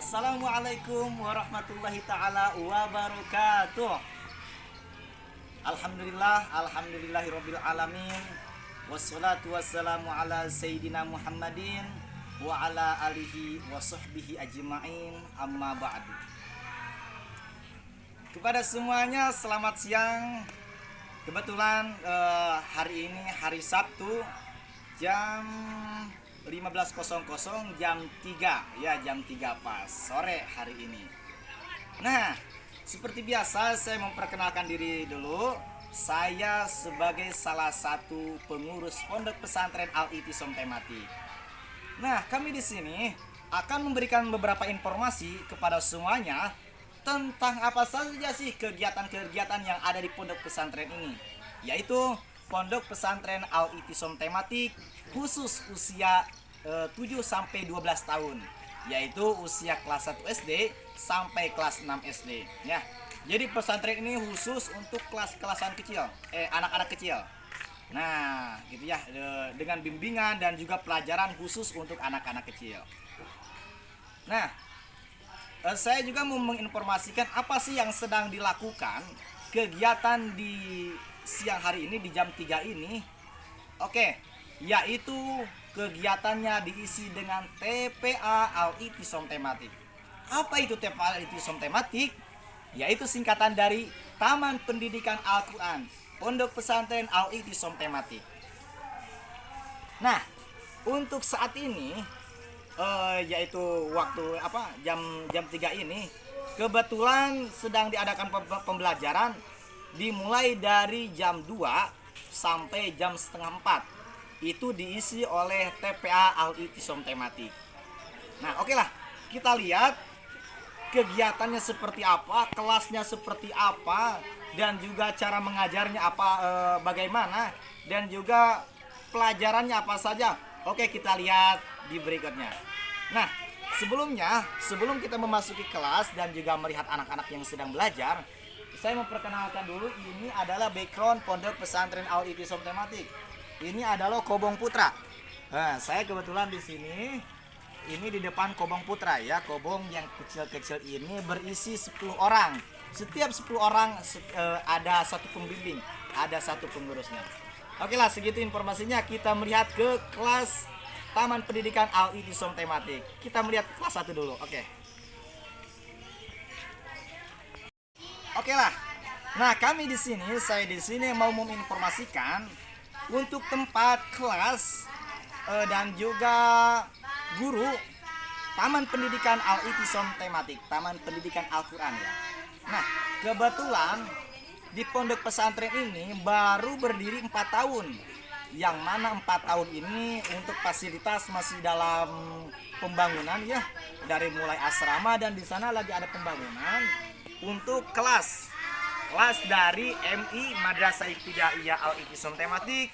Assalamualaikum warahmatullahi ta'ala wabarakatuh. Alhamdulillahirabbil alamin. Wassalatu wassalamu ala sayyidina Muhammadin wa ala alihi wa sahbihi ajma'in, amma ba'du. Kepada semuanya selamat siang. Kebetulan hari ini hari Sabtu jam 15.00 jam 3 ya, jam 3 pas sore hari ini. Nah, seperti biasa saya memperkenalkan diri dulu. Saya sebagai salah satu pengurus Pondok Pesantren Al-I'tisam Tematik. Nah, kami di sini akan memberikan beberapa informasi kepada semuanya tentang apa saja sih kegiatan-kegiatan yang ada di Pondok Pesantren ini, yaitu Pondok Pesantren Al-I'tisam Tematik khusus usia 7-12 tahun, yaitu usia kelas 1 SD sampai kelas 6 SD ya. Jadi pesantren ini khusus untuk kelas-kelasan kecil, anak-anak kecil. Nah, gitu ya, dengan bimbingan dan juga pelajaran khusus untuk anak-anak kecil. Nah, saya juga mau menginformasikan apa sih yang sedang dilakukan kegiatan di siang hari ini di jam 3 ini. Oke, yaitu kegiatannya diisi dengan TPA Al-I'tisam Tematik. Apa itu TPA Al-I'tisam Tematik? Yaitu singkatan dari Taman Pendidikan Al-Quran Pondok Pesantren Al-I'tisam Tematik. Nah, untuk saat ini yaitu waktu jam 3 ini kebetulan sedang diadakan pembelajaran dimulai dari jam 2 sampai jam setengah 4. Itu diisi oleh TPA Al-I'tisam Tematik. Nah, oke lah, kita lihat kegiatannya seperti apa, kelasnya seperti apa, dan juga cara mengajarnya bagaimana, dan juga pelajarannya apa saja. Oke, kita lihat di berikutnya. Nah, sebelum kita memasuki kelas dan juga melihat anak-anak yang sedang belajar, saya memperkenalkan dulu, ini adalah background Pondok Pesantren Al-I'tisam Tematik. Ini adalah Kobong Putra. Nah, saya kebetulan di sini, ini di depan Kobong Putra ya. Kobong yang kecil-kecil ini berisi 10 orang. Setiap 10 orang ada satu pembimbing, ada satu pengurusnya. Oke lah, segitu informasinya. Kita melihat ke kelas Taman Pendidikan Al-I'tisam Tematik. Kita melihat kelas 1 dulu. Oke lah. Nah, saya di sini mau menginformasikan untuk tempat kelas dan juga guru Taman Pendidikan Al-I'tisam Tematik, Taman Pendidikan Al-Quran ya. Nah, kebetulan di pondok pesantren ini baru berdiri 4 tahun. Yang mana 4 tahun ini untuk fasilitas masih dalam pembangunan ya. Dari mulai asrama, dan di sana lagi ada pembangunan untuk kelas dari MI Madrasah Ibtidaiyah Al-I'tisam Tematik,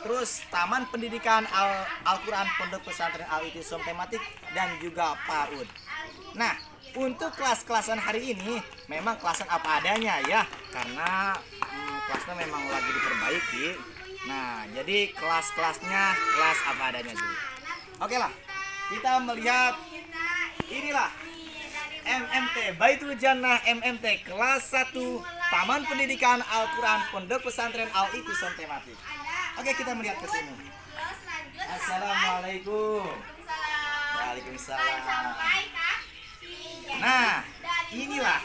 terus Taman Pendidikan Al-Quran Pondok Pesantren Al-I'tisam Tematik, dan juga PAUD. Nah, untuk kelas-kelasan hari ini memang kelasan apa adanya ya, karena kelasnya memang lagi diperbaiki. Nah, jadi kelas-kelasnya kelas apa adanya dulu. Oke lah, kita melihat inilah MMT Baitul Jannah MMT kelas 1 Taman Pendidikan Al-Quran Pondok Pesantren Al-I'tisam Tematik. Oke, kita melihat ke sini. Assalamualaikum. Waalaikumsalam. Nah, inilah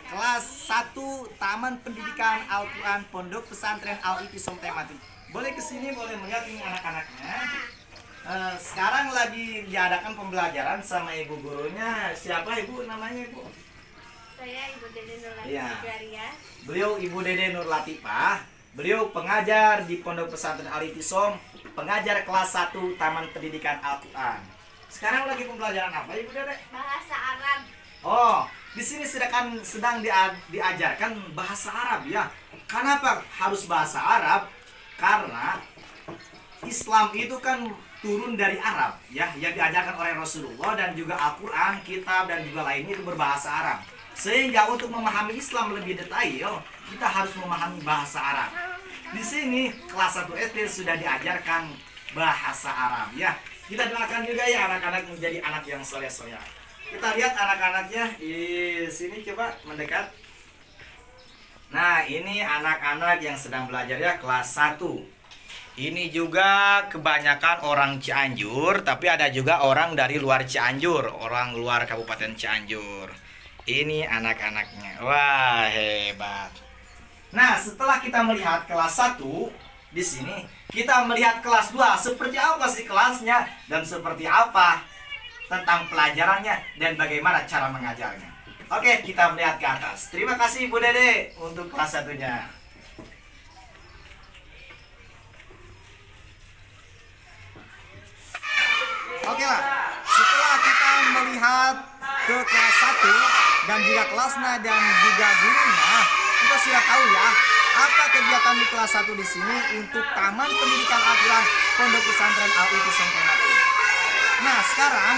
kelas 1 Taman Pendidikan Al-Quran Pondok Pesantren Al-I'tisam Tematik. Boleh ke sini, boleh melihat ini anak-anaknya. Sekarang lagi diadakan pembelajaran sama ibu gurunya. Siapa ibu namanya, ibu? Saya Ibu Dede Nur Latifah. Ya. Beliau Ibu Dede Nur Latifah. Beliau pengajar di Pondok Pesantren Al-I'tisam, pengajar kelas 1 Taman Pendidikan Al-Quran. Sekarang lagi pembelajaran apa, Ibu Dede? Bahasa Arab. Oh, di sini sedang diajarkan bahasa Arab ya. Kenapa harus bahasa Arab? Karena Islam itu kan turun dari Arab ya, yang diajarkan oleh Rasulullah, dan juga Al-Quran, kitab, dan juga lainnya itu berbahasa Arab. Sehingga untuk memahami Islam lebih detail, kita harus memahami bahasa Arab. Di sini kelas 1 SD sudah diajarkan bahasa Arab ya. Kita doakan juga ya anak-anak menjadi anak yang soleh-soleh. Kita lihat anak-anaknya di sini, coba mendekat. Nah, ini anak-anak yang sedang belajar ya, kelas 1. Ini juga kebanyakan orang Cianjur, tapi ada juga orang dari luar Cianjur, orang luar Kabupaten Cianjur. Ini anak-anaknya. Wah, hebat. Nah, setelah kita melihat kelas 1 di sini, kita melihat kelas 2. Seperti apa sih kelasnya dan seperti apa tentang pelajarannya dan bagaimana cara mengajarnya. Oke, kita melihat ke atas. Terima kasih Bu Dede untuk kelas 1-nya. Oke lah, setelah kita melihat ke kelas 1 dan juga kelasnya dan juga gurunya, kita sudah tahu ya apa kegiatan di kelas 1 di sini untuk Taman Pendidikan Al-Quran Pondok Pesantren Al-Itisam Tematik. Nah, sekarang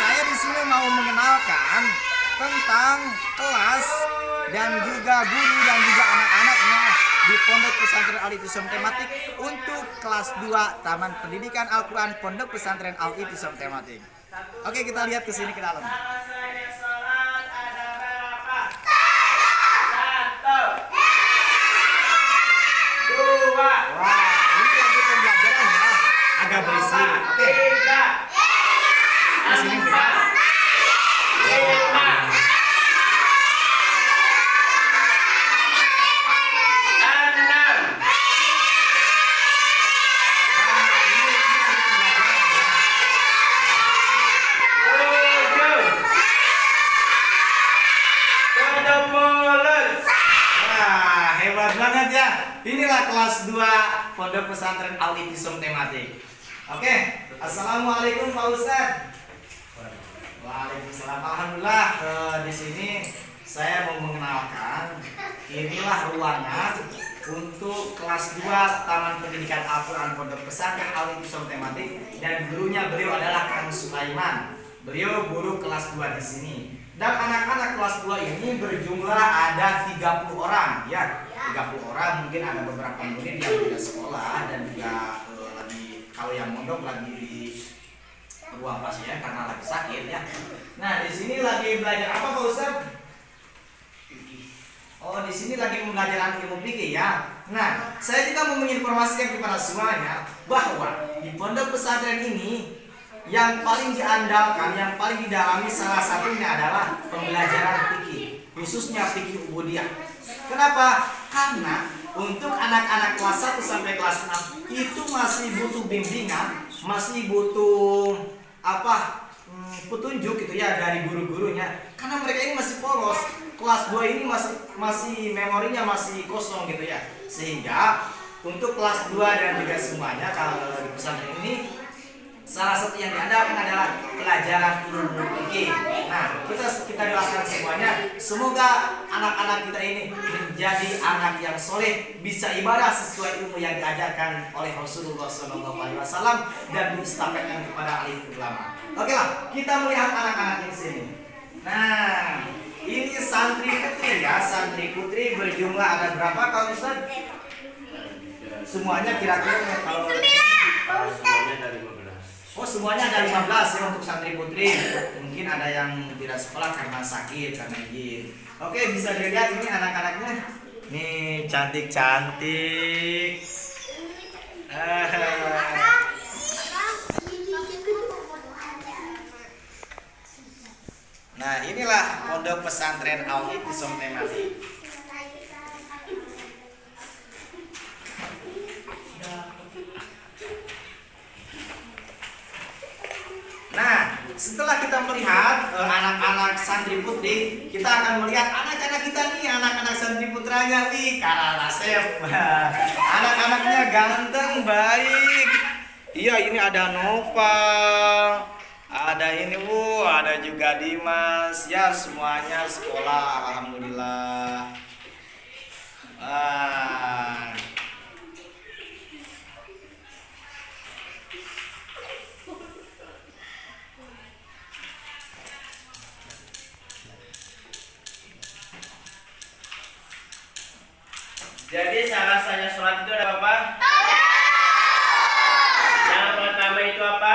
saya di sini mau mengenalkan tentang kelas dan juga guru dan juga anak-anaknya di Pondok Pesantren Al-Itisam Tematik untuk kelas 2 Taman Pendidikan Al-Quran Pondok Pesantren Al-Itisam Tematik. Oke, kita lihat ke sini ke dalam. Wah, ini lagi pembelajaran ya, agak berisik. Oke. Di sini ya. Hebat banget ya. Inilah kelas 2 Pondok Pesantren Al-Itisam Tematik. Oke, assalamualaikum Pak Ustadz. Waalaikumsalam. Alhamdulillah, di sini saya mau mengenalkan inilah ruangan untuk kelas 2 Taman Pendidikan Al-Quran Pondok Pesantren Al-Itisam Tematik, dan gurunya beliau adalah Kang Sulaiman. Beliau guru kelas 2 di sini. Dan anak-anak kelas 2 ini berjumlah ada 30 orang ya. 30 orang, mungkin ada beberapa murid yang tidak sekolah dan juga lagi, kalau yang mondok lagi di ruang pasien karena lagi sakit ya. Nah, di sini lagi belajar apa Pak Ustaz? Oh, di sini lagi pembelajaran ilmu fikih ya. Nah, saya juga mau menginformasikan kepada semuanya bahwa di pondok pesantren ini yang paling diandalkan, yang paling didalami salah satunya adalah pembelajaran fikih, khususnya fikih ubudiyah. Kenapa? Karena untuk anak-anak kelas 1 sampai kelas 6 itu masih butuh bimbingan, masih butuh petunjuk gitu ya dari guru-gurunya. Karena mereka ini masih polos. Kelas 2 ini masih memorinya masih kosong gitu ya. Sehingga untuk kelas 2 dan juga semuanya kalau di pesantren ini salah satu yang diandalkan adalah pelajaran ilmu fikih. Nah, kita doakan semuanya, semoga anak-anak kita ini menjadi anak yang soleh, bisa ibadah sesuai ilmu yang diajarkan oleh Rasulullah SAW dan diistafetkan kepada alim ulama. Oke lah, kita melihat anak-anak di sini. Nah, ini santri putri ya, santri putri berjumlah ada berapa kalau Ustaz? Semuanya kira-kira kalau semuanya dari 15. Oh, semuanya ada 15 ya untuk santri putri. Mungkin ada yang tidak sekolah karena sakit, karena izin. Oke, bisa dilihat ini anak-anaknya. Nih, cantik-cantik. Nah, inilah Pondok Pesantren Al-Itisam Tematik. Nah, setelah kita melihat anak-anak santri putri, kita akan melihat anak-anak kita nih, anak-anak santri putranya nih, Kak Asep. Anak-anaknya ganteng, baik. Iya, ini ada Nova, ada ini ada juga Dimas. Ya, semuanya sekolah, alhamdulillah. Jadi syarat saya sholat itu ada apa? Yang pertama itu apa?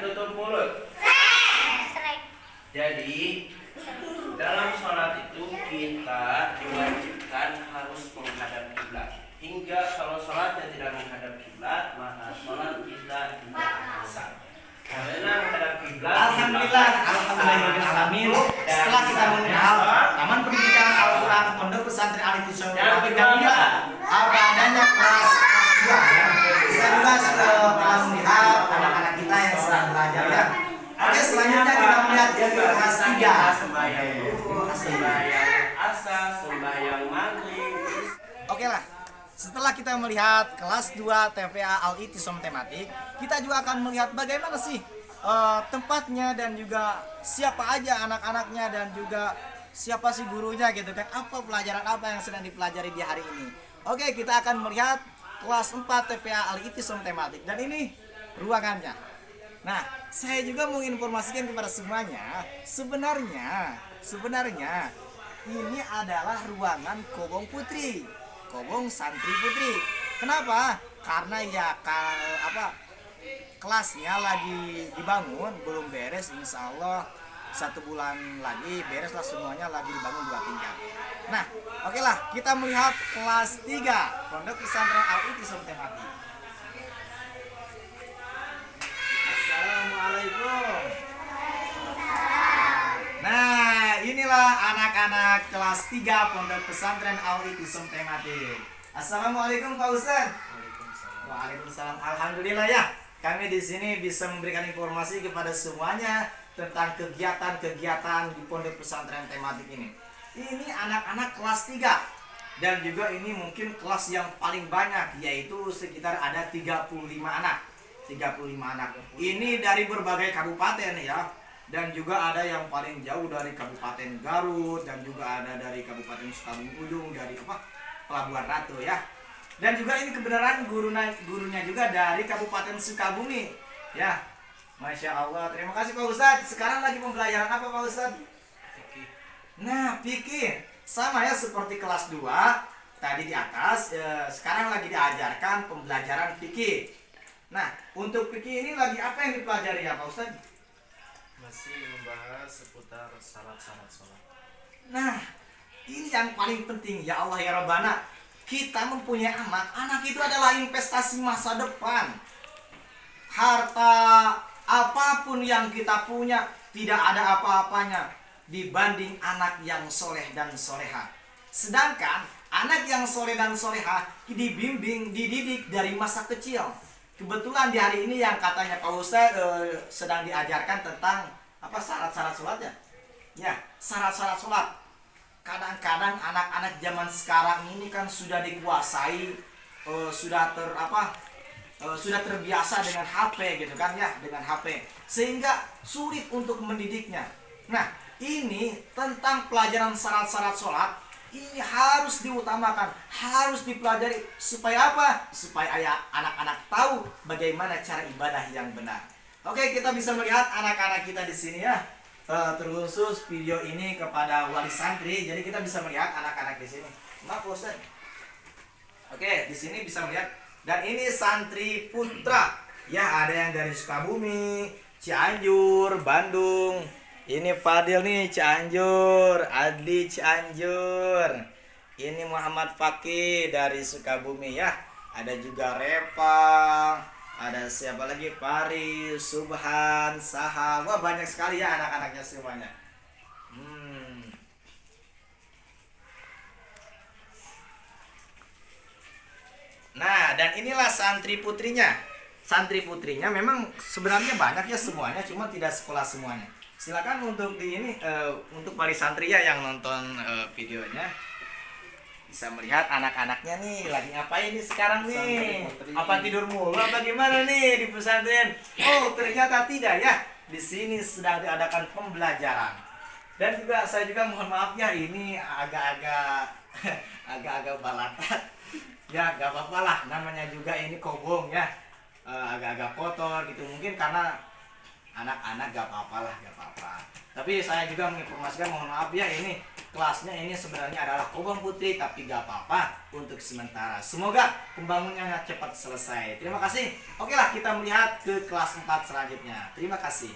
tutup mulut. Jadi dalam sholat itu kita diwajibkan harus menghadap kiblat. Hingga kalau sholatnya tidak menghadap kiblat, maka sholat kita tidak sah. Karena menghadap kiblat. Alhamdulillah, alamin. Setelah kita mengenal Taman Pendidikan Al-Quran Pondok Pesantren Al-Ikhtisam dan juga apa adanya kelas 2 ya. Kita juga telah melihat anak-anak kita yang sedang belajar ya. Oke, selanjutnya kita melihat yang kelas 3. Sembahyang zuhur, sembahyang asar, sembahyang maghrib. Oke lah. Setelah kita melihat kelas 2 TPA Al-Ikhtisam tematik, kita juga akan melihat bagaimana sih tempatnya dan juga siapa aja anak-anaknya dan juga siapa sih gurunya gitu kan. Apa pelajaran apa yang sedang dipelajari di hari ini. Oke, kita akan melihat kelas 4 TPA Al-Ikhtisam tematik dan ini ruangannya. Nah, saya juga mau informasikan kepada semuanya, sebenarnya ini adalah ruangan Kobong Putri, Kobong Santri Putri. Kenapa? Karena ya kelasnya lagi dibangun, belum beres. Insya Allah 1 bulan lagi beres lah semuanya, lagi dibangun 2 tingkat. Nah, oke lah, kita melihat kelas 3 Pondok Pesantren Al-Ikhtisam tematik. Assalamualaikum. Nah, inilah anak-anak kelas 3 Pondok Pesantren Al-Ikhtisam tematik. Assalamualaikum Pak Ustadz. Waalaikumsalam. Alhamdulillah ya. Kami di sini bisa memberikan informasi kepada semuanya tentang kegiatan-kegiatan di Pondok Pesantren tematik ini. Ini anak-anak kelas 3 dan juga ini mungkin kelas yang paling banyak, yaitu sekitar ada 35 anak. 35 anak. Ini dari berbagai kabupaten ya. Dan juga ada yang paling jauh dari Kabupaten Garut dan juga ada dari Kabupaten Sukabumi Ujung, dari Pelabuhan Ratu ya. Dan juga ini kebenaran gurunya juga dari Kabupaten Sukabumi ya. Masya Allah, terima kasih Pak Ustadz. Sekarang lagi pembelajaran apa Pak Ustadz? Nah, fikih sama ya seperti kelas 2 tadi di atas. Sekarang lagi diajarkan pembelajaran fikih. Nah, untuk fikih ini lagi apa yang dipelajari ya Pak Ustadz? Masih membahas seputar syarat-syarat sholat. Nah, ini yang paling penting ya Allah ya Rabbana. Kita mempunyai anak itu adalah investasi masa depan. Harta apapun yang kita punya tidak ada apa-apanya dibanding anak yang soleh dan soleha. Sedangkan anak yang soleh dan soleha dibimbing, dididik dari masa kecil. Kebetulan di hari ini yang katanya Pak Ustadz sedang diajarkan tentang apa syarat-syarat sholat ya? Ya, syarat-syarat sholat. Kadang-kadang anak-anak zaman sekarang ini kan sudah dikuasai, sudah terbiasa dengan HP gitu kan ya, dengan HP. Sehingga sulit untuk mendidiknya. Nah, ini tentang pelajaran syarat-syarat sholat. Ini harus diutamakan, harus dipelajari supaya apa? Supaya anak-anak tahu bagaimana cara ibadah yang benar. Oke, kita bisa melihat anak-anak kita di sini ya. Terkhusus video ini kepada wali santri, jadi kita bisa melihat anak-anak di sini. Maaf Ustaz. Oke, di sini bisa melihat dan ini santri putra. Ya, ada yang dari Sukabumi, Cianjur, Bandung. Ini Fadil nih Cianjur, Adli Cianjur. Ini Muhammad Fakih dari Sukabumi ya. Ada juga Repa, ada siapa lagi? Pari, Subhan, Saha. Wah, banyak sekali ya anak-anaknya semuanya. Nah, dan inilah santri putrinya. Santri putrinya memang sebenarnya banyak ya semuanya, cuma tidak sekolah semuanya. Silakan untuk di ini untuk wali santri ya yang nonton videonya bisa melihat anak-anaknya nih lagi ngapain nih sekarang nih. Apa tidur mulu apa gimana nih di pesantren? Oh, ternyata tidak ya. Di sini sedang diadakan pembelajaran. Dan juga saya juga mohon maaf ya, ini agak-agak balata. Ya, gak apa-apa lah, namanya juga ini kobong ya. Agak-agak kotor gitu, mungkin karena anak-anak gak apa-apa lah, gak apa-apa. Tapi saya juga menginformasikan, mohon maaf ya, ini kelasnya ini sebenarnya adalah Kobong Putri, tapi gak apa-apa untuk sementara. Semoga pembangunannya cepat selesai. Terima kasih. Oke lah, kita melihat ke kelas 4 selanjutnya. Terima kasih.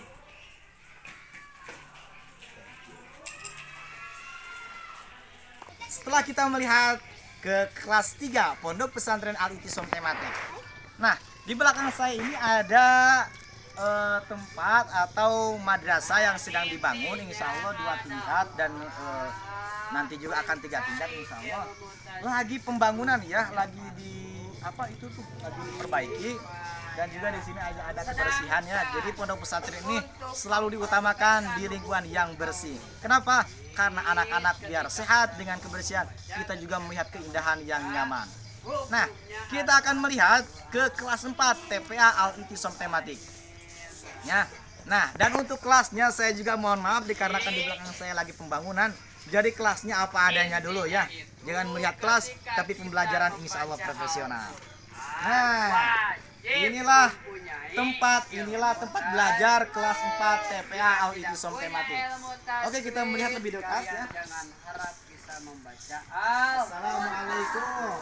Setelah kita melihat ke kelas 3 Pondok Pesantren Al-I'tisam Tematik. Nah, di belakang saya ini ada tempat atau madrasah yang sedang dibangun, insya Allah 2 tingkat dan nanti juga akan 3 tingkat insya Allah. Lagi pembangunan ya, lagi di apa itu tuh lagi diperbaiki, dan juga di sini ada kebersihannya. Jadi pondok pesantren ini selalu diutamakan di lingkungan yang bersih. Kenapa? Karena anak-anak biar sehat dengan kebersihan, kita juga melihat keindahan yang nyaman. Nah, kita akan melihat ke kelas 4 TPA Al-I'tisam Tematik. Ya. Nah, dan untuk kelasnya saya juga mohon maaf dikarenakan di belakang saya lagi pembangunan. Jadi kelasnya apa adanya dulu ya. Jangan melihat kelas, tapi pembelajaran insya Allah profesional. Nah, inilah tempat belajar kelas 4 TPA Al-I'tisam Tematik. Oke, kita melihat lebih dekat ya. Jangan harap bisa membaca. Assalamualaikum.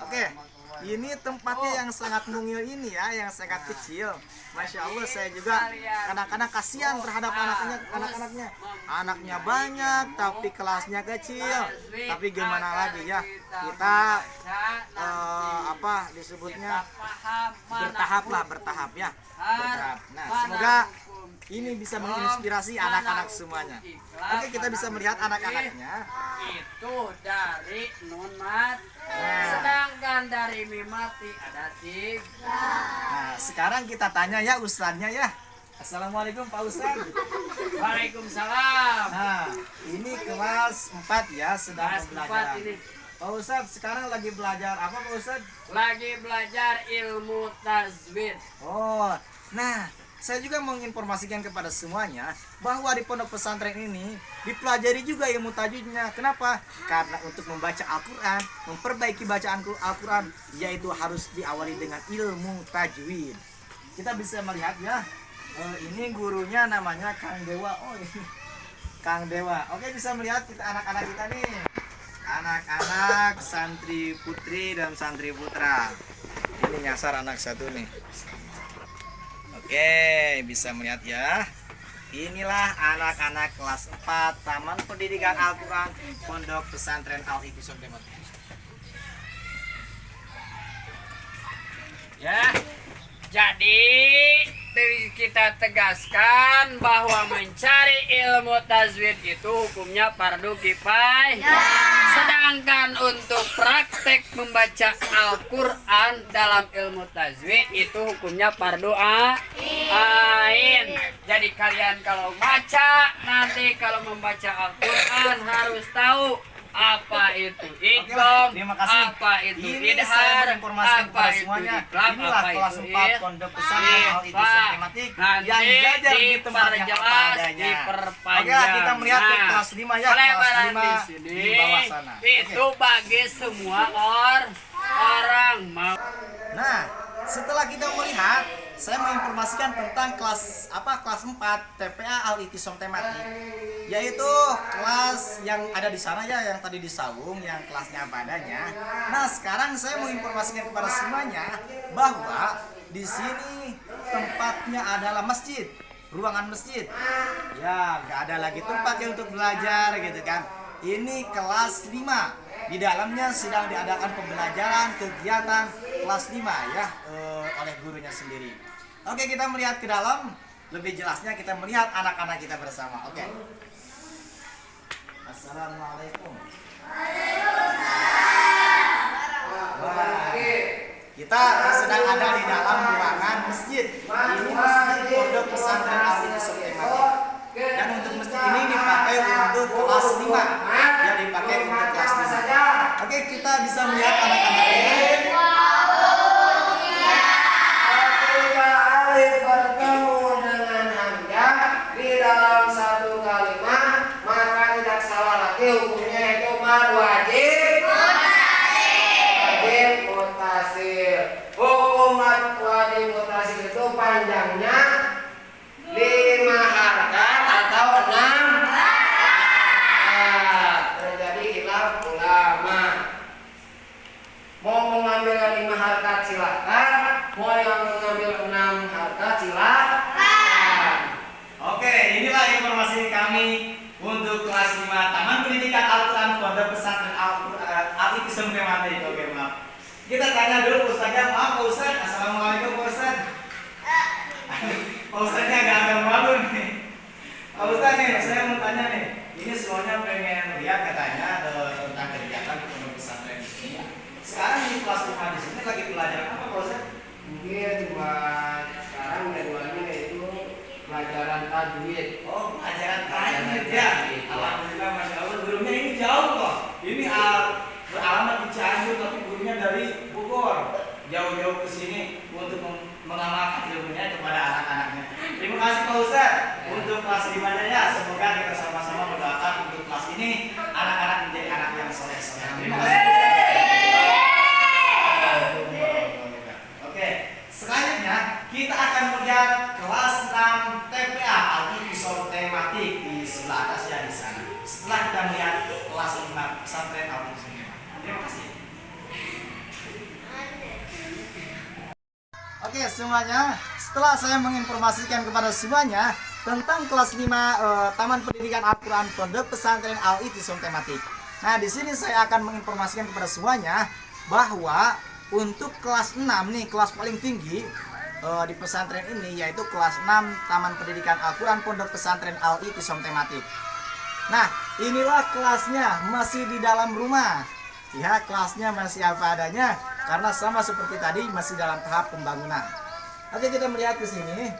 Oke, ini tempatnya yang sangat mungil ini ya, yang sangat kecil. Masya Allah, saya juga kadang-kadang kasihan terhadap anak-anaknya. Anaknya banyak, tapi kelasnya kecil. Tapi gimana lagi ya, kita apa disebutnya bertahap ya. Bertahap. Nah, semoga ini bisa menginspirasi anak-anak semuanya. Oke, kita bisa melihat anak-anaknya. Itu dari nun mat. Sedangkan dari mimati ada 3. Nah, sekarang kita tanya ya ustadznya ya. Assalamualaikum Pak Ustadz. Waalaikumsalam. Nah, ini kelas 4 ya, sedang Kelas 4 belajar. ini. Pak Ustadz sekarang lagi belajar apa Pak Ustadz? Lagi belajar ilmu tajwid. Oh, nah saya juga menginformasikan kepada semuanya bahwa di pondok pesantren ini dipelajari juga ilmu tajwidnya. Kenapa? Karena untuk membaca Al-Quran, memperbaiki bacaan Al-Quran, yaitu harus diawali dengan ilmu tajwid. Kita bisa melihat ya, ini gurunya namanya Kang Dewa. Oh ini Kang Dewa. Oke, bisa melihat kita anak-anak kita nih, anak-anak santri putri dan santri putra. Ini nyasar anak satu nih. Oke, bisa melihat ya. Inilah anak-anak kelas 4 Taman Pendidikan Al-Quran Pondok Pesantren Al-I'tisam Tematik. Ya. Jadi kita tegaskan bahwa mencari ilmu tajwid itu hukumnya fardu kifayah. Sedangkan untuk praktek membaca Al-Quran dalam ilmu tajwid itu hukumnya fardu ain. Jadi kalian kalau baca, nanti kalau membaca Al-Quran harus tahu apa itu idgham, Terima kasih. apa itu Ini saya idhar, berinformasikan apa kepada itu semuanya. iklam, Inilah apa kelas itu 4 Pondok Pesantren Al-I'tisam Tematik yang belajar di tempat yang apa adanya. Oke lah, kita melihat ke kelas 5 ya, kelas 5 di bawah sana. Itu bagi semua orang mau. Nah, setelah kita melihat, saya menginformasikan tentang kelas 4 TPA Al-I'tisam Tematik, yaitu kelas yang ada di sana ya, yang tadi di Sawung, yang kelasnya apa adanya. Nah, sekarang saya mau informasikan kepada semuanya bahwa di sini tempatnya adalah masjid, ruangan masjid. Ya, nggak ada lagi tempatnya untuk belajar gitu kan. Ini kelas 5. Di dalamnya sedang diadakan pembelajaran kegiatan kelas 5 ya, oleh gurunya sendiri. Oke, kita melihat ke dalam. Lebih jelasnya kita melihat anak-anak kita bersama. Oke. Assalamualaikum. Wah, kita sedang ada di dalam ruangan masjid. Ini masjid Pondok Pesantren Al-I'tisam Tematik. Dan untuk masjid ini dipakai untuk kelas 5. Ya, dipakai untuk kelas 5. Oke, kita bisa melihat anak-anak ini. Bertemu dengan hamzah di dalam satu kalimat, maka tidak salah lagi hukumnya, itu mad wajib mutasil. Hukum mad wajib mutasil itu panjangnya 5 kami untuk kelas 5 Taman Pendidikan Al-Quran Pondok Pesantren Al-Itisam Tematik. Oke, maaf. Kita tanya dulu Ustaznya, maaf Pak Ustaz. Assalamualaikum Pak Ustaz. Pak Ustaznya agak malu nih. Pak Ustaz nih, saya mau tanya nih. Ini semuanya pengen lihat katanya tentang kegiatan Pondok Pesantren ini. Sekarang di kelas 5 di sini lagi pelajaran apa Pak Ustaz? Mungkin buat sekarang jadwalnya itu pelajaran tajwid. Oh, pelajaran tajwid ya. Alhamdulillah, masya Allah. Gurunya ini jauh loh. Ini beralamat di Cianjur, tapi gurunya dari Bogor. Jauh-jauh ke sini untuk mengamalkan ilmunya kepada anak-anaknya. Terima kasih Pak Ustaz untuk kelas 5-nya ya. Semoga kita sama-sama mendoakan untuk kelas ini anak-anak menjadi anak yang soleh. Terima kasih Pak Ustaz. Oke, selanjutnya kita akan melihat kelas 6 TPA atau visual tematik di sebelah atas ya di sana. Setelah kita melihat kelas 5 pesantren Al-Itisam. Terima kasih. Oke semuanya, setelah saya menginformasikan kepada semuanya tentang kelas 5 Taman Pendidikan Al-Quran Pondok Pesantren Al-Itisam Tematik. Nah di sini saya akan menginformasikan kepada semuanya bahwa untuk kelas 6 nih, kelas paling tinggi di pesantren ini yaitu kelas 6 Taman Pendidikan Al-Quran Pondok Pesantren Al-Itisam Tematik. Nah inilah kelasnya, masih di dalam rumah. Ya, kelasnya masih apa adanya karena sama seperti tadi masih dalam tahap pembangunan. Oke, kita melihat ke sini.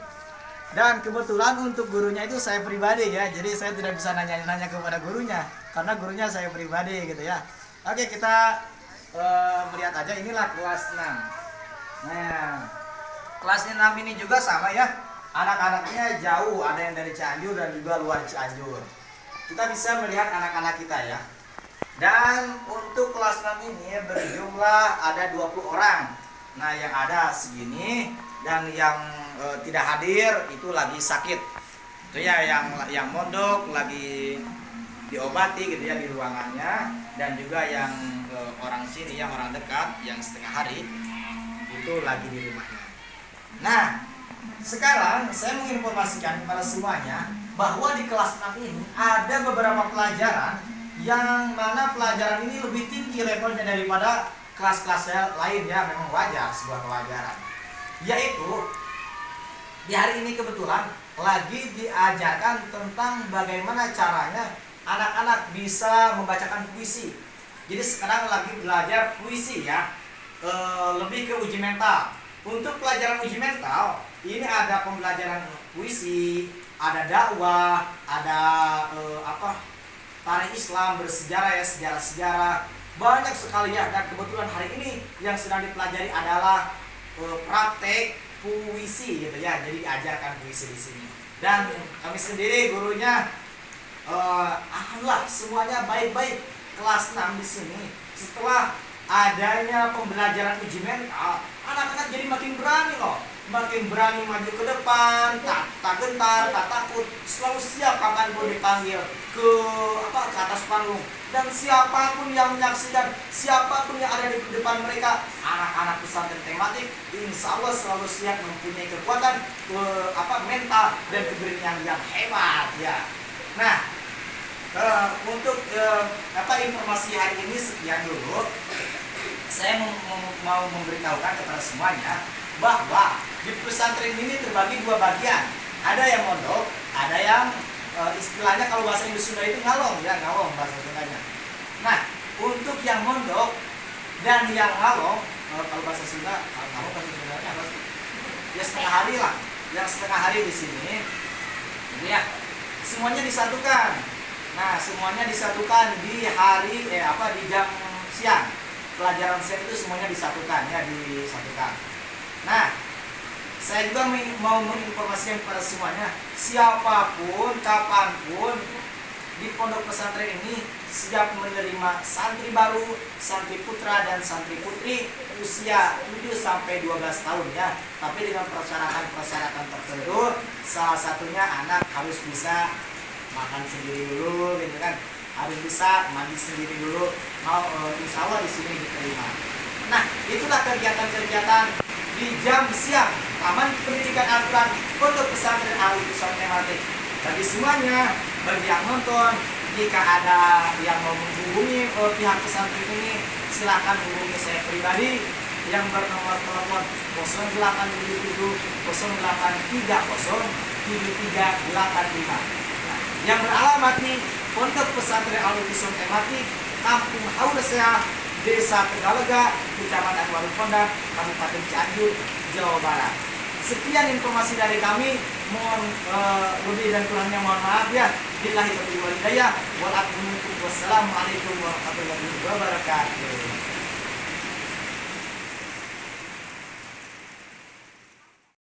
Dan kebetulan untuk gurunya itu saya pribadi ya. Jadi saya tidak bisa nanya-nanya kepada gurunya karena gurunya saya pribadi gitu ya. Oke, kita melihat aja inilah kelas 6. Nah, kelas 6 ini juga sama ya. Anak-anaknya jauh, ada yang dari Cianjur dan juga luar Cianjur. Kita bisa melihat anak-anak kita ya. Dan untuk kelas 6 ini berjumlah ada 20 orang. Nah yang ada segini. Dan yang tidak hadir itu lagi sakit. Itu ya yang mondok lagi diobati gitu ya di ruangannya. Dan juga yang orang sini, yang orang dekat, yang setengah hari itu lagi di rumahnya. Nah sekarang saya menginformasikan kepada semuanya bahwa di kelas 6 ini ada beberapa pelajaran yang mana pelajaran ini lebih tinggi levelnya daripada kelas-kelas lain ya, memang wajar sebuah pelajaran. Yaitu di hari ini kebetulan lagi diajarkan tentang bagaimana caranya anak-anak bisa membacakan puisi. Jadi sekarang lagi belajar puisi ya, lebih ke uji mental. Untuk pelajaran uji mental ini ada pembelajaran puisi, ada dakwah, ada tarikh Islam bersejarah ya, sejarah-sejarah banyak sekali ya. Dan kebetulan hari ini yang sedang dipelajari adalah praktek puisi gitu ya. Jadi diajarkan puisi di sini. Dan kami sendiri gurunya alhamdulillah semuanya baik-baik. Kelas 6 di sini setelah adanya pembelajaran uji mental, anak-anak jadi makin berani loh. Makin berani maju ke depan, tak gentar, tak takut, selalu siap kapanpun dipanggil ke atas panggung. Dan siapapun yang menyaksikan, siapapun yang ada di depan mereka, anak-anak pesantren tematik, insya Allah selalu siap mempunyai kekuatan, mental dan keberanian yang hebat ya. Nah, untuk informasi hari ini sekian dulu. Saya mau memberitahukan kepada semuanya bahwa di pesantren ini terbagi dua bagian. Ada yang mondok, ada yang istilahnya kalau bahasa Indonesia itu ngalong ya, ngalong bahasa Sundanya. Nah, untuk yang mondok dan yang ngalong, kalau bahasa Sunda, ngalong bahasa Sundanya apa sih? Ya setengah hari lah. Yang setengah hari di sini, ini ya, semuanya disatukan. Nah, semuanya disatukan di hari di jam siang. Pelajaran siang itu semuanya disatukan ya, disatukan. Nah, saya juga mau menginformasikan kepada semuanya, siapapun, kapanpun di pondok pesantren ini siap menerima santri baru, santri putra dan santri putri usia 7 sampai 12 tahun ya. Tapi dengan persyaratan-persyaratan tertentu, salah satunya anak harus bisa makan sendiri dulu gitu kan. Harus bisa mandi sendiri dulu. Insya Allah di sini diterima. Nah, itulah kegiatan-kegiatan di jam siang Taman Pendidikan Al-Quran Pondok Pesantren Al-Itisam Tematik. Bagi semuanya, bagi yang nonton, jika ada yang mau menghubungi pihak pesantren ini, silakan hubungi saya pribadi yang bernomor telepon 0877 0830 7385. Yang beralamat di Pondok Pesantren Al-Utusum Tematik, Kampung Haulesea, Desa Tegalega, Kecamatan Waruponda, Kabupaten Cianjur, Jawa Barat. Sekian informasi dari kami. Mohon lebih dan kurangnya mohon maaf ya. Billahi taufiq wal hidayah. Wassalamualaikum warahmatullahi wabarakatuh.